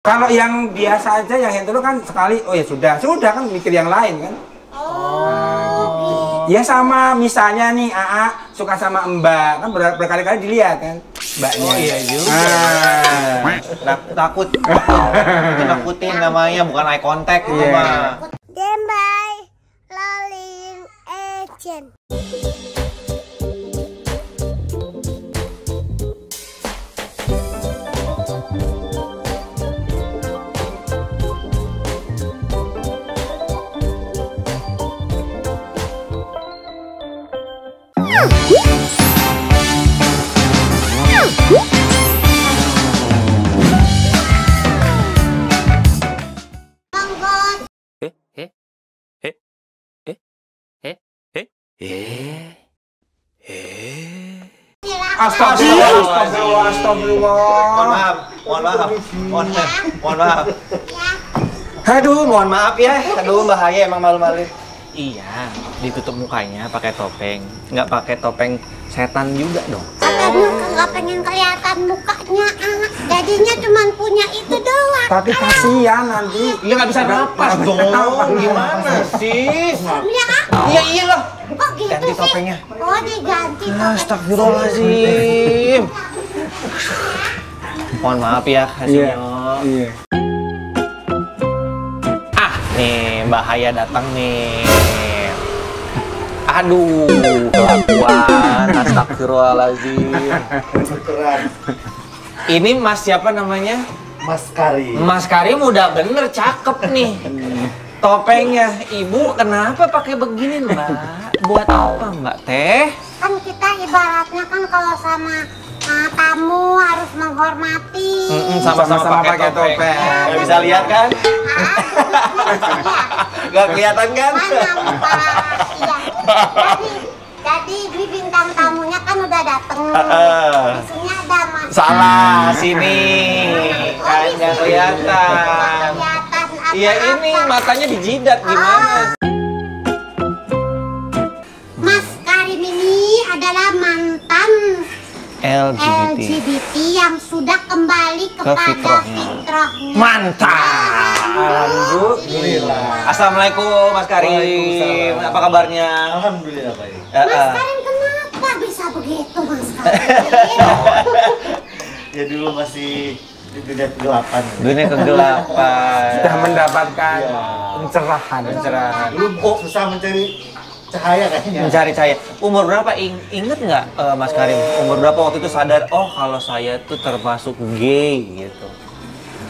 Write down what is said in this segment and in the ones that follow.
Kalau yang biasa aja yang hetero kan sekali, oh ya sudah kan mikir yang lain kan. Ya sama misalnya nih AA suka sama Mbak kan berkali-kali dilihat kan Mbaknya. Oh iya juga. Takut. Itu nakutin namanya, bukan eye contact itu mah. Dembai Laling Agent. Astagfirullah. Mohon maaf. Aduh, mohon maaf ya. Aduh, bahaya emang malu-malu. Iya, ditutup mukanya pakai topeng. Nggak pakai topeng setan juga dong. Katanya nggak pengen kelihatan mukanya, jadinya cuma punya itu doang. Tapi kasihan nanti. Iya nggak bisa napas dong. Gimana sih? Iya iyalah. Oh gitu Ganti sih? topengnya. Oh diganti topeng. Astagfirullahaladzim. Mohon maaf ya, Hasinyo. Iya. Nih, bahaya datang nih. Aduh, kelakuan. Astagfirullahaladzim. Ini Mas siapa namanya? Mas Karim. Mas Karim udah bener cakep nih. Topengnya. Ibu kenapa pakai begini, Mbak? Buat apa, Mbak Teh? Kan kita ibaratnya kan kalau sama tamu harus menghormati. Sama-sama pakai topeng. Nggak bisa lihat kan? Nggak kelihatan kan? Mana muka? Iya. Jadi bintang tamunya kan udah dateng. Di sini ada Mas. Salah, sini. Kan nggak kelihatan. Iya ini matanya dijidat gimana? Mas Karim ini adalah mantan LGBT yang sudah kembali kepada fitrahnya. Mantap. Alhamdulillah. Assalamualaikum Mas Karim. Waalaikumsalam. Apa kabarnya? Alhamdulillah baik. Mas Karim kenapa bisa begitu Mas Karim? Ya dulu masih di dunia kegelapan. Dunia kegelapan. Sudah mendapatkan Iya. pencerahan. Dulu susah mencari cahaya kayaknya. Mencari cahaya. Umur berapa? Ingat nggak Mas Karim? Umur berapa waktu itu sadar? Oh kalau saya tuh termasuk gay gitu.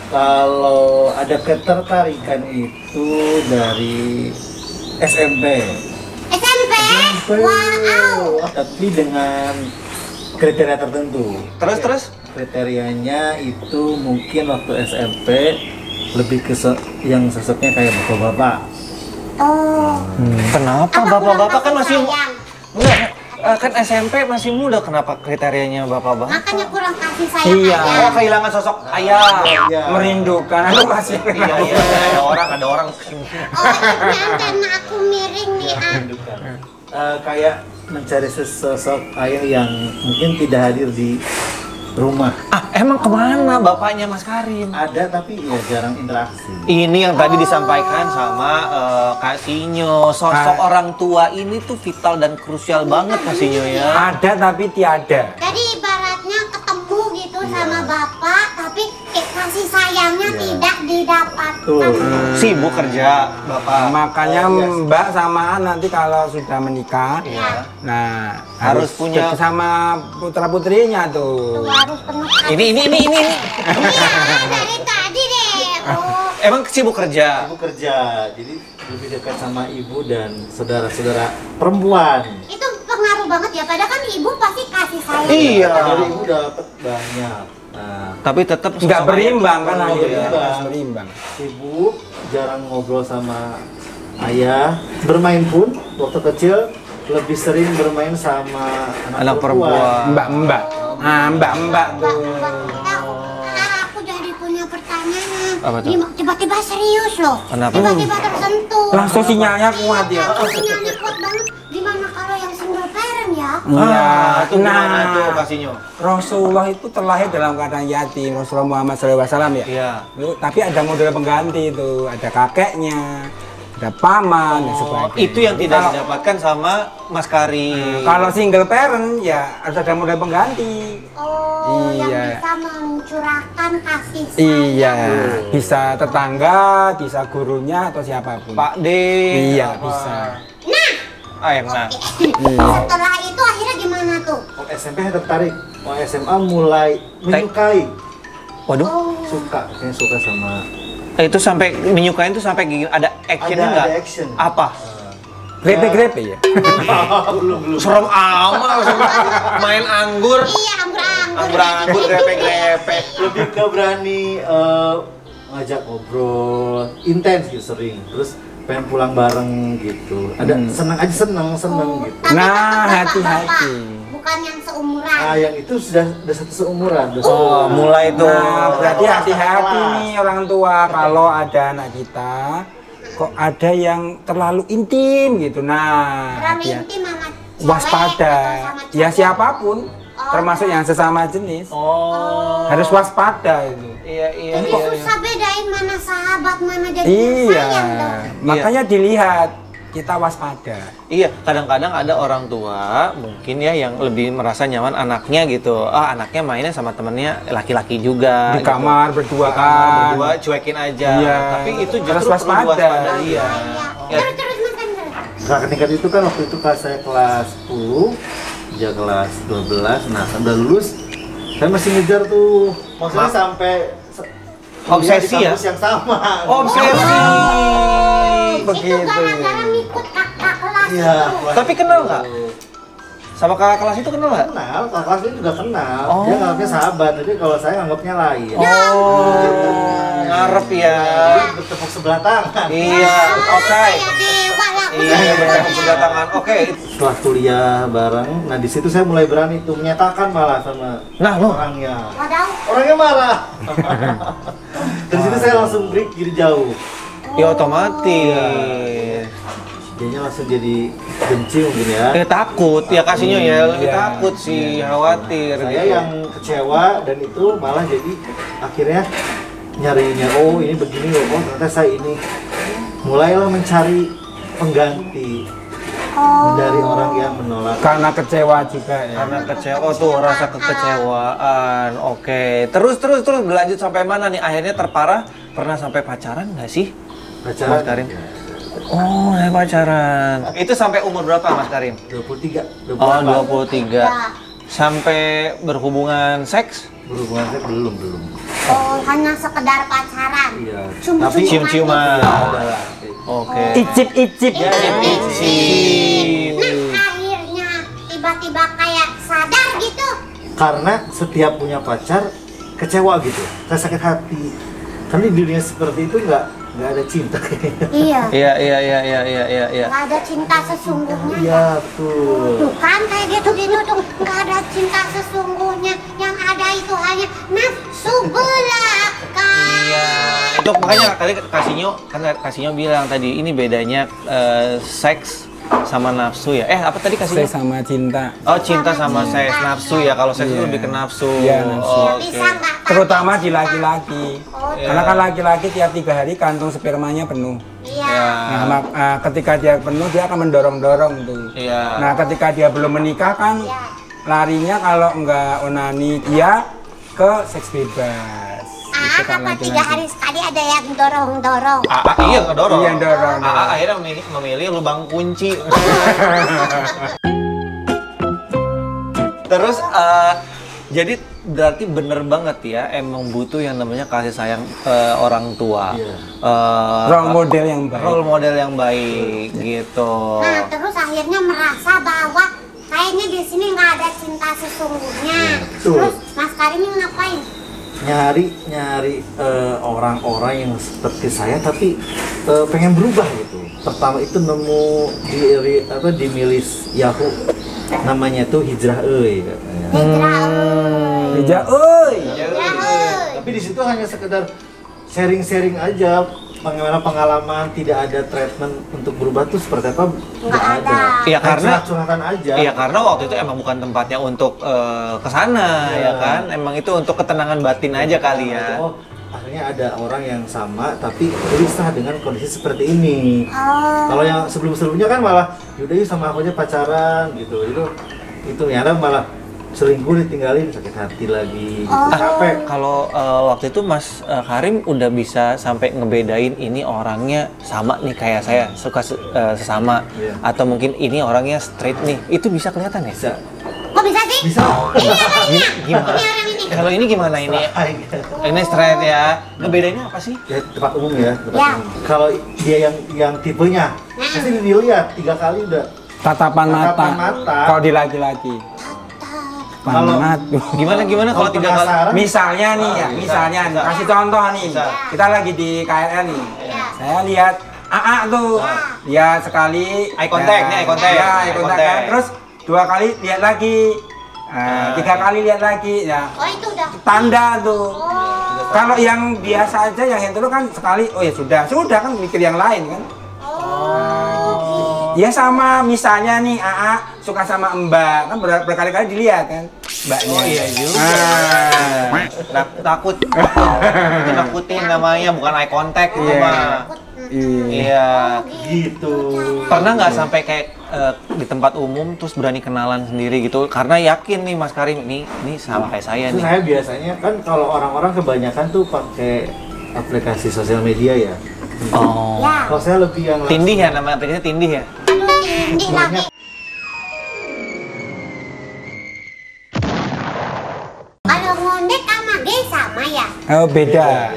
Kalau ada ketertarikan itu dari SMP. SMP? Wow. Tapi dengan kriteria tertentu. Terus? Kriterianya itu mungkin waktu SMP lebih ke yang sosoknya kayak bapak-bapak. Oh. Kenapa? Apa Bapak-bapak kurang kan kasih masih sayang? enggak. Kan SMP masih muda. Kenapa kriterianya bapak-bapak? Makanya kurang kasih sayang Iya. aja. Oh kehilangan sosok ayah. Iya. Merindukan. Aku masih Iya, ada orang. Oh ini karena aku miring nih Kayak mencari sosok ayah yang mungkin tidak hadir di rumah. Emang kemana bapaknya Mas Karim? Ada tapi ya jarang interaksi. Ini yang tadi disampaikan sama Kak Sinyo. Sosok orang tua ini tuh vital dan krusial banget Kak Sinyo ya. Ada tapi tiada. Jadi ibaratnya ketemu gitu sama bapak, tapi kasih sayangnya tidak didapatkan. Sibuk kerja bapak. Makanya Mbak sama nanti kalau sudah menikah, Iya. nah Harus punya- sama putra putrinya tuh. Tuh, harus penuh. Ini. Iya, dari tadi deh. Oh. Emang sibuk kerja. Aku kerja, jadi lebih dekat sama ibu dan saudara-saudara perempuan. Itu pengaruh banget ya, padahal kan ibu pasti kasih sayang. Iya. Dari ibu dapat banyak. Nah, Tapi tetap Nggak berimbang kan Nggak akhirnya, berimbang. harus berimbang. ibu jarang ngobrol sama ayah. Bermain pun waktu kecil lebih sering bermain sama Anak perempuan. Mbak. Ah, mbak tuh. Aku jadi punya pertanyaan. Apa tuh? Tiba-tiba serius loh. Kenapa? Tiba-tiba tersentuh. Langsung sinyalnya kuat ya. Sinyalnya kuat banget. Gimana kalau yang single parent ya? Itu gimana tuh kasihnya? Rasulullah itu terlahir dalam keadaan yatim, Rasulullah Muhammad SAW ya. Iya. Tapi ada model pengganti itu, ada kakeknya, ada paman dan sebagainya. Itu yang tidak didapatkan sama Mas Karim. Kalau single parent ya harus ada model pengganti. Oh, Iya. yang bisa mencurahkan kasih sayang. Iya, bisa tetangga, bisa gurunya atau siapapun. Pak D. Iya, apa. bisa. Nah. Setelah itu akhirnya gimana tuh? SMP tertarik, SMA mulai menyukai, Waduh. suka, kayaknya suka sama. Itu sampai menyukain tuh sampai ada actionnya Ada nggak? action. Apa? Grepe-grepe ya? belum. Serem amat main anggur. Iya, Anggur grepe-grepe. Lebih ke berani ngajak ngobrol, intens gitu sering. Terus pengen pulang bareng gitu. Ada senang aja senang gitu. Tapi Nah, kata hati-hati. bapak-bapak, bukan yang seumuran. Nah, yang itu sudah satu seumuran. Oh, mulai tuh. Nah, berarti hati-hati nih orang tua kalau ada anak kita kok ada yang terlalu intim gitu. Nah, Terlalu hati-hati. intim sama cewek Waspada. atau sama Ya cowok? siapapun, termasuk yang sesama jenis. Oh. Harus waspada itu. Iya. Jadi susah bedain mana sahabat, mana jadi Iya. sayang dong. Makanya dilihat kita waspada. Iya, kadang-kadang ada orang tua mungkin ya yang lebih merasa nyaman anaknya gitu. Anaknya mainnya sama temennya laki-laki juga. Di gitu. kamar berdua. Di kamar berdua cuekin aja. Iya. Tapi itu Harus justru perlu waspada. waspada. Iya. Iya. Ya. Terus makan terus. Kakak tingkat itu kan waktu itu pas saya kelas 10, dia kelas 12, nah udah lulus, saya masih ngejar tuh, maksudnya sampai Obsesi di ya? kampus yang sama. Obsesi. Begitu. Itu gara-gara ngikut kakak kelas Iya. itu. Tapi kenal nggak? Sama kakak kelas itu kenal nggak? Kenal, kakak kelas itu juga kenal. Oh. Dia nganggapnya sahabat, tapi kalau saya nganggapnya lain. Oh, ngarep ya. Jadi bertepuk sebelah tangan. Iya, oke. Kayak dewa lah. Iya, bertepuk sebelah tangan. Oke. Setelah kuliah bareng, nah di situ saya mulai berani tuh menyatakan malah sama Nah, lo. orangnya. Waduh. Orangnya marah. Dari situ saya langsung break jadi jauh. Ya otomatis. Dianya langsung jadi benci mungkin ya. Takut ya kasihnya ya, lebih Iya. takut sih, khawatir Saya gitu. yang kecewa dan itu malah jadi akhirnya nyarinya, oh ini begini loh, oh ternyata saya ini. Mulailah mencari pengganti dari orang yang menolak. Karena kecewa juga ya. Karena kecewa tuh rasa kekecewaan. Oke. Terus berlanjut sampai mana nih? Akhirnya terparah pernah sampai pacaran nggak sih? Pacaran Mas Karim? Oh, saya pacaran. Itu sampai umur berapa Mas Karim? 23, Oh, 24. 23. Sampai berhubungan seks? Berhubungan saya belum. Oh, hanya sekedar pacaran. Iya. Cium-ciuman. Cium-ciuman. Ya, ada lah. Oke. Icip-icip. Ya, icip. Nah, akhirnya tiba-tiba kayak sadar gitu. Karena setiap punya pacar kecewa gitu, saya sakit hati. Karena di dunia seperti itu nggak ada cinta kayaknya. Iya. Iya. Nggak ada cinta sesungguhnya. Iya betul. Tuh kan kayak gitu-gitu tuh. Nggak ada cinta sesungguhnya. Yang ada itu hanya nafsu belaka. Iya. Itu makanya tadi Kasihnya bilang tadi ini bedanya seks sama nafsu ya. Apa tadi Saya Kasihnya? sama cinta. Oh, cinta sama Sama seks, cinta. nafsu ya. Kalau seks itu Iya. lebih ke nafsu. Iya, nafsu. Oh, Bisa oke. nggak pakai Terutama di cinta? laki-laki. Oh, Iya. Karena kan laki-laki tiap 3 hari kantong spermanya penuh. Iya. Ya. Nah, ketika dia penuh dia akan mendorong-dorong tuh. Iya. Nah, ketika dia belum menikah kan Iya. larinya kalau enggak onani dia ke seks bebas. Itu kan Apa 3 laki-laki. hari sekali ada yang dorong-dorong? Iya ngedorong. Iya, dorong. Akhirnya memilih lubang kunci. Terus jadi berarti bener banget ya emang butuh yang namanya kasih sayang orang tua. Iya. Role model yang baik. Role model yang baik gitu. Nah, terus akhirnya merasa bahwa kayaknya di sini nggak ada cinta sesungguhnya. Betul. Terus Mas Karim ini ngapain? nyari orang-orang yang seperti saya tapi pengen berubah gitu. Pertama itu nemu di milis Yahoo namanya tuh Hijrah Euy katanya. Hijau, oi. Hijrah Euy. Tapi di situ hanya sekedar sharing-sharing aja, bagaimana pengalaman tidak ada treatment untuk berubah tuh seperti apa? Nggak ada. Iya karena curhatan aja. Iya karena waktu itu emang bukan tempatnya untuk kesana ya kan, emang itu untuk ketenangan batin aja kali ya. Oh, akhirnya ada orang yang sama tapi gelisah dengan kondisi seperti ini. Kalau yang sebelum-sebelumnya kan malah yaudah yuk sama aku aja pacaran gitu. Itu ternyata malah selingkuh ditinggalin sakit hati lagi gitu. Capek. Kalau waktu itu Mas Karim udah bisa sampai ngebedain ini orangnya sama nih kayak saya suka sesama atau mungkin ini orangnya straight nih, itu bisa kelihatan ya? Bisa. Kok bisa sih? Bisa. Gimana? Ini orang ini. Kalau ini gimana ini? Ini straight ya. Ngebedainnya apa sih? Ya tempat umum ya. Ya. Kalau dia yang tipenya pasti dilihat 3 kali udah. Tatapan mata. Kalau di laki-laki. Kalau Gimana kalau 3 kali? Misalnya nih ya, misalnya nih, kasih contoh nih. Kita lagi di KRL nih. Saya lihat AA tuh. Lihat sekali Eye contact, nih, eye contact. Ya, eye Eye contact. contact. Terus 2 kali lihat lagi. 3 kali lihat lagi ya. Oh itu udah. Tanda tuh. Kalau yang biasa aja yang hetero kan sekali, oh ya sudah kan mikir yang lain kan. Ya sama misalnya nih AA suka sama Mbak kan berkali-kali dilihat kan Mbaknya. Oh iya juga. Takut. Itu nakutin namanya, bukan eye contact itu mah. Iya. gitu. Pernah nggak sampai kayak di tempat umum terus berani kenalan sendiri gitu? Karena yakin nih Mas Karim ini sama kayak saya Itu nih. saya biasanya kan kalau orang-orang kebanyakan tuh pakai aplikasi sosial media ya. Oh. Ya. Kalau saya lebih yang Tindih ya, nama aplikasinya Tindih ya? Ini lagi. Kalau ngondek sama gay sama ya? Oh beda.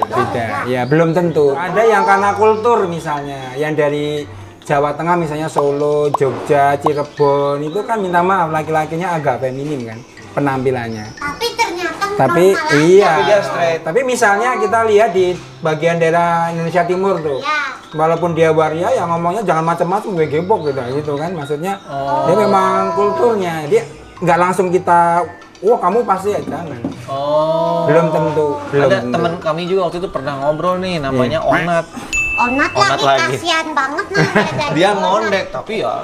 Ya belum tentu. Ada yang karena kultur misalnya, yang dari Jawa Tengah misalnya Solo, Jogja, Cirebon itu kan minta maaf laki-lakinya agak feminim kan penampilannya. Tapi ternyata Tapi normal aja. iya. Tapi dia straight. Tapi misalnya kita lihat di bagian daerah Indonesia Timur tuh. Ya. Walaupun dia waria ya ngomongnya jangan macam-macam gue gebok gitu kan maksudnya. Dia memang kulturnya. Dia nggak langsung kita wah kamu pasti ya jangan. Oh. Belum tentu. Ada teman kami juga waktu itu pernah ngobrol nih, namanya Onat. Onat lagi, kasihan banget namanya. Dia ngondek tapi ya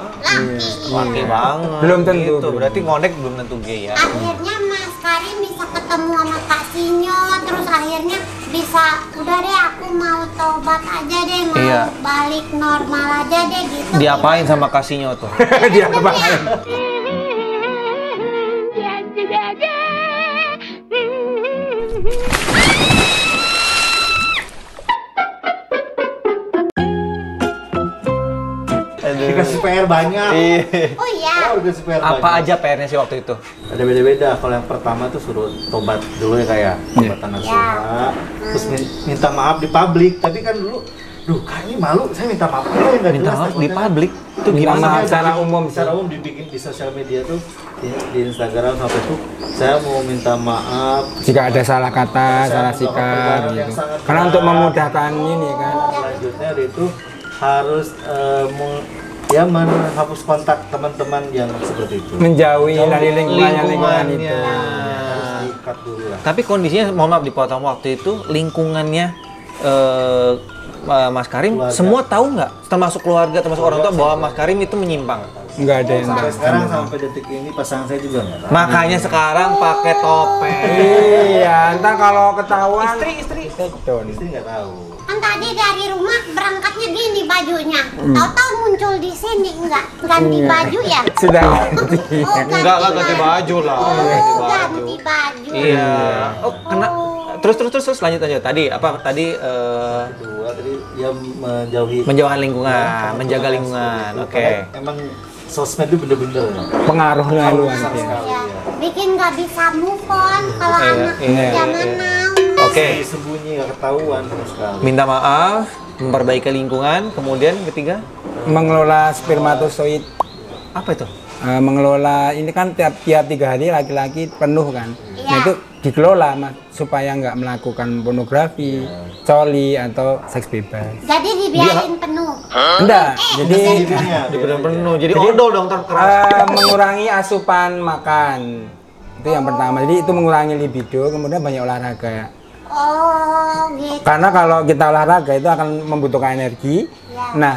laki banget. Belum tentu. Gitu. Berarti ngondek belum tentu gay ya. Akhirnya Mas Karim bisa ketemu sama Kak Sinyo, terus akhirnya bisa udah deh aku mau tobat aja deh, mau balik normal aja deh gitu. Diapain sama Kasinyo tuh? Dia apain? dikasih PR banyak. Oh iya. Dikasih PR Apa banyak. aja PR-nya sih waktu itu? Ada beda-beda. Kalau yang pertama tuh suruh tobat dulu ya kayak tobatan nasuha. Terus minta maaf di publik. Tapi kan dulu, duh kayaknya malu. Saya minta maaf. Minta maaf di publik? Itu Minta gimana? maaf secara umum. Secara umum dibikin di sosial media tuh di Instagram sama Facebook. Saya mau minta maaf Jika ada salah kata, salah sikap gitu. Karena untuk memudahkan ini kan. Selanjutnya itu harus menghapus kontak teman-teman yang seperti itu. Menjauhi dari lingkungan itu. Harus diikat dulu lah. Tapi kondisinya, mohon maaf dipotong, waktu itu lingkungannya Mas Karim Keluarga. semua tahu nggak, termasuk keluarga, termasuk orang tua, bahwa Mas Karim itu menyimpang? Enggak ada yang Sampai tahu. sekarang sampai detik ini pasangan saya juga nggak tahu. Makanya sekarang pakai topeng. Iya, entar kalau ketahuan Istri. take down. Istri nggak tahu. Kan tadi dari rumah berangkatnya gini bajunya. Tahu-tahu muncul di sini enggak ganti baju ya? Sudah ganti. Oh, Enggak lah, ganti baju lah. Oh, Ganti baju. ganti baju. Iya. Oh, kena. Terus lanjut. Tadi apa? Tadi Kedua tadi dia menjauhi menjauhkan lingkungan, menjaga lingkungan. Oke. Emang sosmed itu bener-bener Pengaruhnya luar besar biasa. sekali Ya, ya. bikin nggak bisa move on kalau anak zaman now. Oke. Sembunyi nggak ketahuan sama sekali. Minta maaf, memperbaiki lingkungan, kemudian ketiga Mengelola spermatozoid. apa itu? Mengelola ini kan tiap 3 hari laki-laki penuh kan. Nah itu dikelola Mas, supaya nggak melakukan pornografi, coli atau seks bebas. Jadi dibiarin penuh. Enggak, jadi Penuh. Jadi odol dong terkeras. mengurangi asupan makan. Itu yang pertama. Jadi itu mengurangi libido, kemudian banyak olahraga. Oh, gitu. Karena kalau kita olahraga itu akan membutuhkan energi. Ya. Nah,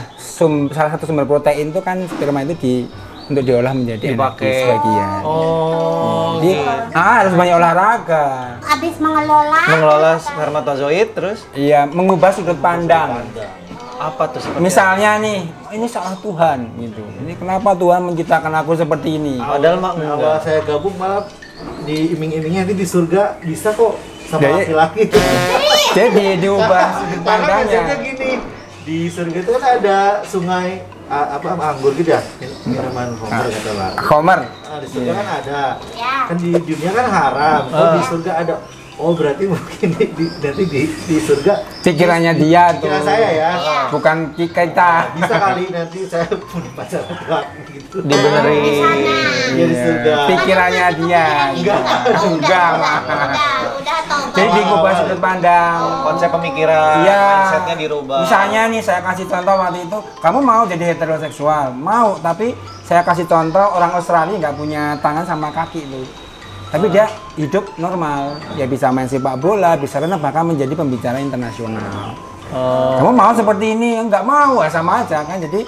salah satu sumber protein itu kan sperma itu untuk diolah menjadi energi Dipakai. sebagian. Oh, Jadi harus banyak olahraga. Habis mengelola spermatozoid terus Iya, mengubah sudut pandang. apa tuh seperti Misalnya nih, ini salah Tuhan gitu. Ini kenapa Tuhan menciptakan aku seperti ini? Padahal mah awal enggak. saya gabung malah diiming-imingnya nanti di surga bisa kok sama Jadi- laki-laki. Jadi diubah sudut Karena biasanya pandangnya. gini, di surga itu kan ada sungai anggur gitu ya, minuman homer katalah. Homer. Nah, di surga kan ada. Ya. Kan di dunia kan haram. Oh, di surga ada. Oh, berarti mungkin nanti di surga Pikirannya dia tuh. pikiran saya ya. Bukan kita. Bisa kali nanti saya punya pacar laki gitu. Dibenerin. di sana. Iya di surga. Pikirannya dia. Enggak, Mak. Udah tobat. Jadi diubah sudut pandang. Konsep pemikiran, Iya. mindsetnya dirubah. Misalnya nih saya kasih contoh waktu itu, kamu mau jadi heteroseksual, mau, tapi saya kasih contoh orang Australia nggak punya tangan sama kaki tuh. Tapi dia hidup normal, ya bisa main sepak bola, bisa renang, bahkan menjadi pembicara internasional. Kamu mau seperti ini? Nggak mau, ya sama aja kan. Jadi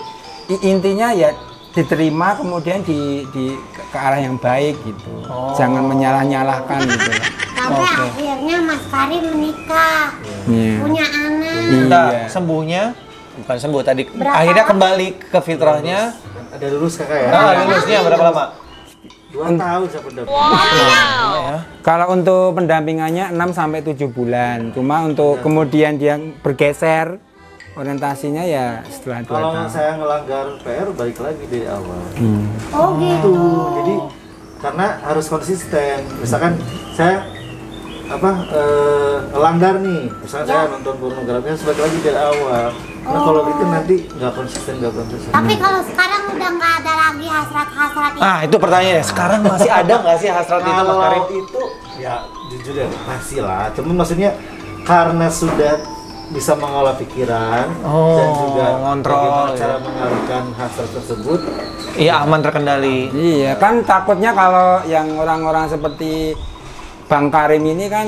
intinya ya diterima, kemudian ke arah yang baik gitu. Jangan menyalah-nyalahkan gitu. Sampai akhirnya Mas Karim menikah, Iya. punya anak. Bentar, Iya. sembuhnya bukan sembuh tadi. Berapa Akhirnya lama? kembali ke fitrahnya. Ada lulus kakak ya? Nah, lulusnya berapa lama? 2 tahun saya pendamping. Ya. Kalau untuk pendampingannya 6 sampai 7 bulan. Cuma untuk kemudian dia bergeser orientasinya ya setelah 2 Kalau tahun. saya ngelanggar PR balik lagi dari awal. Oh gitu. Jadi karena harus konsisten. Misalkan saya ngelanggar nih, misalnya saya nonton pornografi harus balik lagi dari awal. Karena kalau gitu nanti nggak konsisten. Tapi kalau sekarang udah nggak ada lagi hasrat-hasrat itu. Ah, itu pertanyaannya. Sekarang masih ada nggak sih hasrat itu, Mas Karim? Kalau itu ya jujur ya masih lah. Cuma maksudnya karena sudah bisa mengolah pikiran dan juga ngontrol, bagaimana ya. cara mengalihkan hasrat tersebut. Iya, aman terkendali. Iya, kan takutnya kalau yang orang-orang seperti Bang Karim ini kan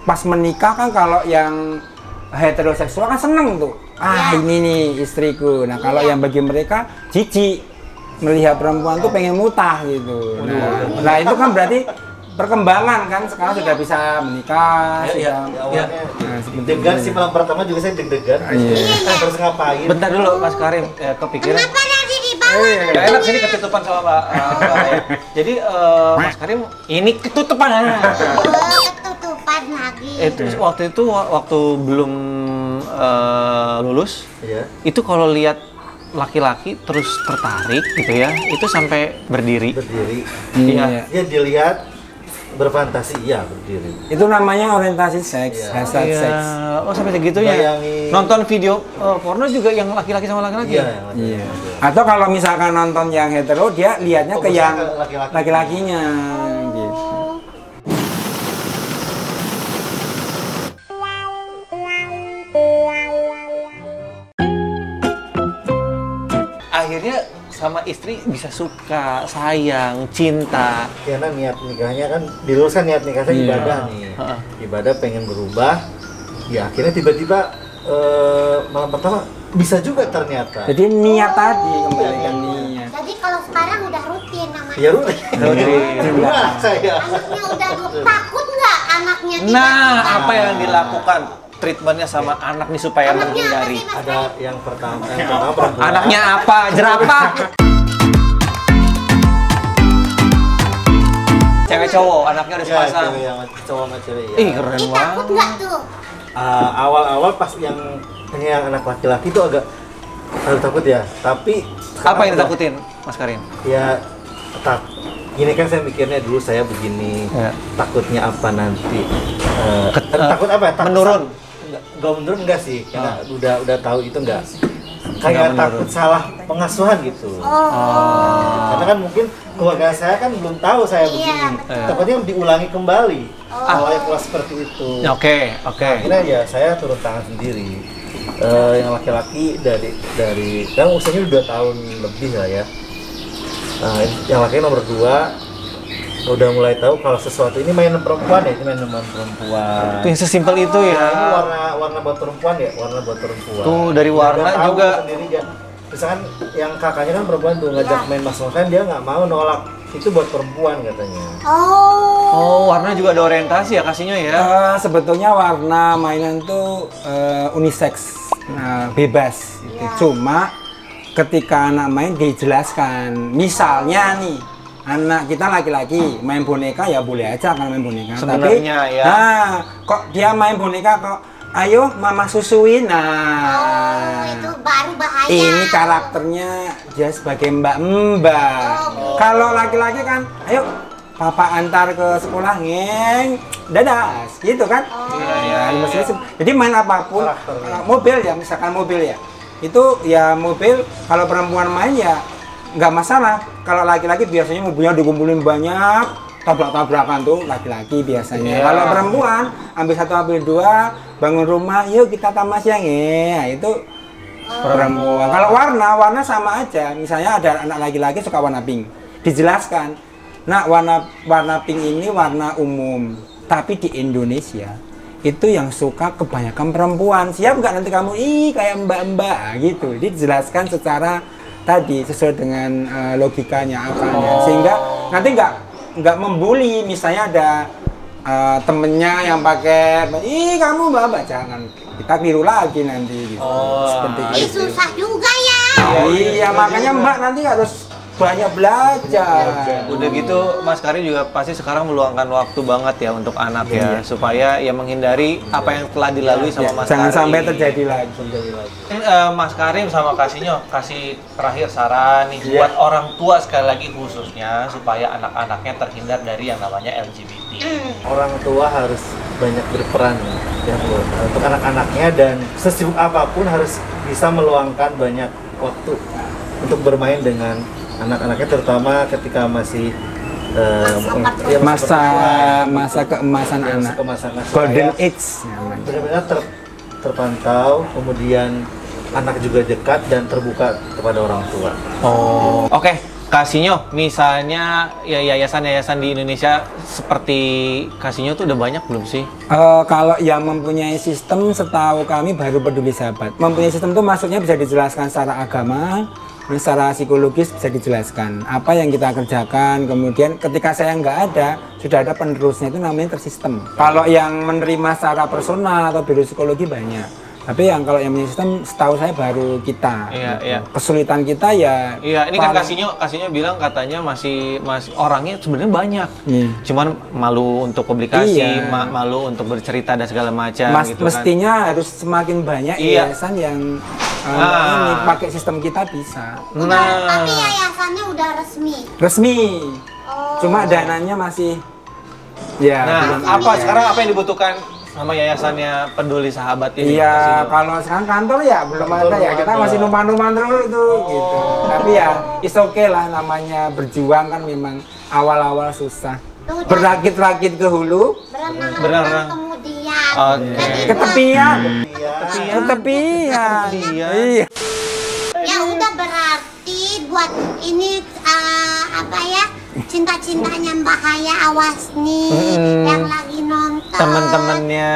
pas menikah kan kalau yang heteroseksual kan seneng tuh. Ah, ini nih istriku. Nah, kalau yang bagi mereka jijik melihat perempuan tuh pengen mutah gitu. Nah, itu kan berarti perkembangan kan sekarang sudah bisa menikah, Ya, sudah awalnya Nah, seperti deg-degan itu. sih malam pertama juga saya deg-degan. Iya. Terus ngapain? Bentar dulu, Mas Karim. Kepikiran. Kenapa nanti di bawah? Gak enak sini ketutupan sama Mbak Aya. Jadi Mas Karim ini ketutupan. Ketutupan lagi. Itu waktu itu waktu belum lulus, Iya. itu kalau lihat laki-laki terus tertarik gitu ya, itu sampai berdiri. Berdiri. Iya. Ya dilihat berfantasi, iya berdiri. Itu namanya orientasi seks, hasrat Iya. seks. Oh sampai segitunya. Bayangin. Nonton video porno juga yang laki-laki sama laki-laki. Iya. Iya. Atau kalau misalkan nonton yang hetero, dia lihatnya ke Fokusnya yang ke laki-laki. laki-lakinya gitu. Akhirnya sama istri bisa suka, sayang, cinta. Karena niat nikahnya kan diluruskan niat nikah saya Iya. ibadah nih. Ibadah pengen berubah. Ya akhirnya tiba-tiba malam pertama bisa juga ternyata. Jadi niat tadi kembalikan niat. Jadi kalau sekarang udah rutin namanya. Ya rutin. Gimana saya? Anaknya udah takut nggak anaknya? Nah, tiba-tiba? apa yang dilakukan treatmentnya sama anak nih supaya Anaknya apa menghindari? sih, Mas Ada Karim? yang pertama perempuan. Anaknya apa? Jerapah. Cewek cowok, anaknya udah Ya, sepasang. cewek yang cowok sama cewek ya. Ih, keren Ih, takut banget. nggak tuh? Awal-awal pas yang anak laki-laki itu agak takut ya. Tapi Apa yang sekarang ditakutin, Mas Karim? ya tak gini kan saya mikirnya dulu saya begini Ya. takutnya apa nanti takut apa ya menurun. enggak menurun enggak sih karena udah tahu itu enggak Enggak kayak menurun. takut salah pengasuhan gitu karena kan mungkin keluarga saya kan belum tahu saya Iya, begini betul. takutnya diulangi kembali kalau yang kelas seperti itu Oke, oke. akhirnya ya saya turun tangan sendiri. Yang laki-laki dari kan usianya udah 2 tahun lebih lah ya. Yang laki nomor 2 udah mulai tahu kalau sesuatu ini mainan perempuan ya, ini mainan perempuan. Tuh yang sesimpel itu ya. Nah, ini warna buat perempuan ya, warna buat perempuan. Tuh dari warna Dia tahu juga. sendiri dia. Misalkan yang kakaknya kan perempuan tuh ngajak main mas-masan, dia nggak mau, nolak. Itu buat perempuan katanya. Oh, warna juga ada orientasi ya kasihnya ya. Sebetulnya warna mainan tuh unisex, bebas. Cuma ketika anak main dijelaskan. Misalnya nih, anak kita laki-laki main boneka ya boleh aja kan main boneka. Sebenarnya tapi, ya. Nah, kok dia main boneka kok, ayo mama susuin. Nah, itu baru bahaya. ini karakternya dia sebagai mbak-mbak. Kalau laki-laki kan, ayo papa antar ke sekolah, ngeng, dadah, gitu kan? Jadi main apapun, mobil ya, misalkan mobil ya, itu ya mobil. Kalau perempuan main ya nggak masalah. Kalau laki-laki biasanya mobilnya dikumpulin banyak, tabrak-tabrakan tuh laki-laki biasanya. Kalau perempuan ambil satu ambil dua, bangun rumah, yuk kita tamas ya, nah, itu perempuan. Kalau warna sama aja. Misalnya ada anak laki-laki suka warna pink, dijelaskan. Nah, warna pink ini warna umum, tapi di Indonesia itu yang suka kebanyakan perempuan. Siap nggak nanti kamu kayak mbak-mbak gitu. Jadi dijelaskan secara tadi sesuai dengan logikanya akalnya, sehingga nanti nggak membuli. Misalnya ada temennya yang pakai, kamu mbak-mbak, jangan, kita keliru lagi nanti gitu. Seperti itu. Susah juga ya. Iya, makanya mbak nanti harus banyak belajar. Udah gitu Mas Karim juga pasti sekarang meluangkan waktu banget ya untuk anak ya, supaya ya menghindari apa yang telah dilalui sama Mas Jangan Karim. sampai terjadi lagi. Mas Karim sama Kasihnya kasih terakhir saran nih buat orang tua sekali lagi khususnya supaya anak-anaknya terhindar dari yang namanya LGBT. Orang tua harus banyak berperan ya untuk anak-anaknya, dan sesibuk apapun harus bisa meluangkan banyak waktu untuk bermain dengan anak-anaknya, terutama ketika masih masa keemasan anak, golden age, benar-benar terpantau, kemudian anak juga dekat dan terbuka kepada orang tua. Oke, Kasihnya misalnya ya yayasan-yayasan di Indonesia seperti Kasihnya tuh udah banyak belum sih? Kalau yang mempunyai sistem, setahu kami baru Peduli Sahabat. Mempunyai sistem itu maksudnya bisa dijelaskan secara agama, secara psikologis bisa dijelaskan apa yang kita kerjakan. Kemudian ketika saya nggak ada, sudah ada penerusnya, itu namanya tersistem. Kalau yang menerima secara personal atau biro psikologi banyak. Tapi yang kalau yang punya sistem, setahu saya baru kita. Iya. Kesulitan kita ya. Iya, ini kan Kasihnya bilang katanya masih orangnya sebenarnya banyak. Cuman malu untuk publikasi, malu untuk bercerita dan segala macam gitu mestinya kan. Harus semakin banyak yayasan yang ini pakai sistem kita bisa. Tapi yayasannya udah resmi. Resmi. Cuma dananya masih sekarang apa yang dibutuhkan sama yayasannya Peduli Sahabat ini? Iya, kalau sekarang kantor ya belum ada ya. Kita masih numpang-numpang terus itu gitu. Tapi ya it's okay lah, namanya berjuang kan memang awal-awal susah. Berakit-rakit ke hulu, berenang kemudian ke tepian. Iya. Ya udah, berarti buat ini cinta-cintanya Mbak Haya, awas nih yang lagi nonton, temen-temennya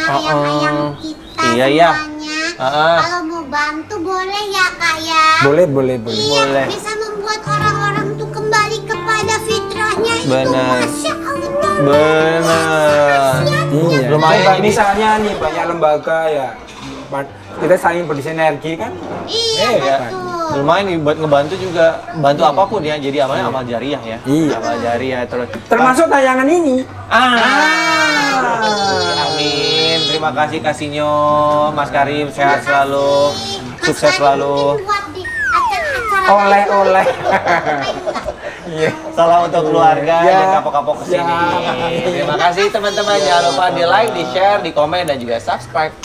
ayang-ayang kita semuanya. Kalau mau bantu boleh ya Kak ya? Boleh. Iya, bisa membuat orang-orang tuh kembali kepada fitrahnya. Benar. Itu Masya Allah. Benar. Iya. Lumayan ini. Misalnya nih banyak lembaga ya, kita saling bersinergi kan. Iya, betul. Lumayan nih buat ngebantu juga, bantu apapun ya, jadi amal jariah ya. Iya. Amal jariah terus. Termasuk tayangan ini. Amin. Terima kasih Kasihnya, Mas Karim, sehat selalu, sukses selalu. Oleh. Salam untuk keluarga dan kapok-kapok kesini. Terima kasih teman-teman, jangan lupa di like, di share, di komen dan juga subscribe.